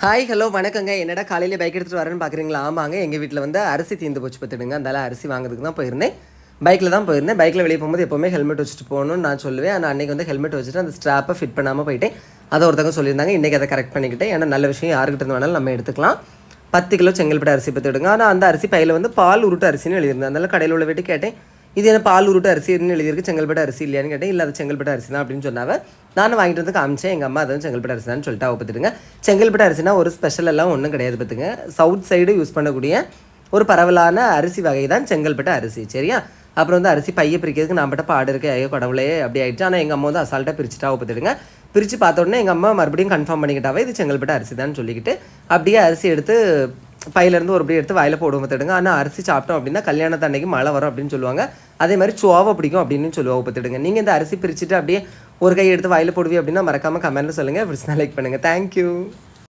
Hi hello வணக்கங்க. என்னடா காலையில் பைக் எடுத்துகிட்டு வரேன்னு பார்க்குறீங்களா? ஆமாங்க, எங்கள் வீட்டில் வந்து அரிசி தீர்ந்து போச்சு பார்த்துடுங்க. அதனால் அரிசி வாங்குறதுக்கு தான் போயிருந்தேன். பைக்கில் தான் போயிருந்தேன். பைக்கில் வெளியே போகும்போது எப்போவுமே ஹெல்மெட் வச்சுட்டு போகணும்னு நான் சொல்லுவேன். ஆனால் அன்றைக்கி வந்து ஹெல்மெட் வச்சுட்டு அந்த ஸ்ட்ராப்பை ஃபிட் பண்ணாமல் போயிட்டேன். அதை ஒருத்தவங்க சொல்லியிருந்தாங்க. இன்றைக்கி அதை கரெக்ட் பண்ணிக்கிட்டேன். ஏன்னா நல்ல விஷயம், யாருக்கிட்ட இருந்து வேணாலும் நம்ம எடுத்துக்கலாம். 10 கிலோ செங்கல்பட்டு அரிசி பார்த்துடுங்க. ஆனால் அந்த அரிசி பையில் வந்து பால் உருட்டு அரிசின்னு எழுதியிருந்தேன். அதனால் கடையில் உள்ள வீட்டு கேட்டேன், இது என்ன பால் உருட்டு அரிசின்னு எழுதியிருக்கு, செங்கல்பட்டு அரிசி இல்லையான்னு கேட்டேன். இல்லை, அது செங்கல்பட்டு அரிசி தான் அப்படின்னு சொன்னாங்க. நானும் வாங்கிட்டு வந்து காமிச்சேன். எங்கள் அம்மா அதுவும் செங்கல்பட்டு அரிசி தான் சொல்லிட்டு பார்த்துட்டுங்க. செங்கல்பட்டு அரிசினா ஒரு ஸ்பெஷல் எல்லாம் ஒன்றும் கிடையாது பார்த்துங்க. சவுத் சைடு யூஸ் பண்ணக்கூடிய ஒரு பரவலான அரிசி வகை தான் செங்கல்பட்டு அரிசி. சரியா? அப்புறம் வந்து அரிசி பையை பிரிக்கிறதுக்கு நான் பட்ட பாடு இருக்கு, ஐயோ கடவுளே அப்படி ஆகிடுச்சு. ஆனால் எங்கள் அம்மா வந்து அசால்ட்டாக பிரிச்சுட்டா பார்த்துடுங்க. பிரித்து பார்த்த உடனே எங்கள் அம்மா மறுபடியும் கன்ஃபார்ம் பண்ணிக்கிட்டாவே இது செங்கல்பட்டு அரிசி தான் சொல்லிக்கிட்டு அப்படியே அரிசி எடுத்து பையிலேருந்து ஒரு அப்படியே எடுத்து வாயில் போடுவோம் பார்த்துடுங்க. ஆனால் அரிசி சாப்பிட்டோம் அப்படின்னா கல்யாணத்து அன்னைக்கு மழை வரும் அப்படின்னு சொல்லுவாங்க. அதே மாதிரி சோவை பிடிக்கும் அப்படின்னு சொல்லுவாங்க பார்த்துடுங்க. நீங்கள் இந்த அரிசி பிரிச்சுட்டு அப்படியே ஒரு கை எடுத்து வாயில் போடுவீ அப்படின்னா மறக்காமல் கமெண்ட்டில் சொல்லுங்கள். பிடிச்சினா லைக் பண்ணுங்கள். தேங்க்யூ.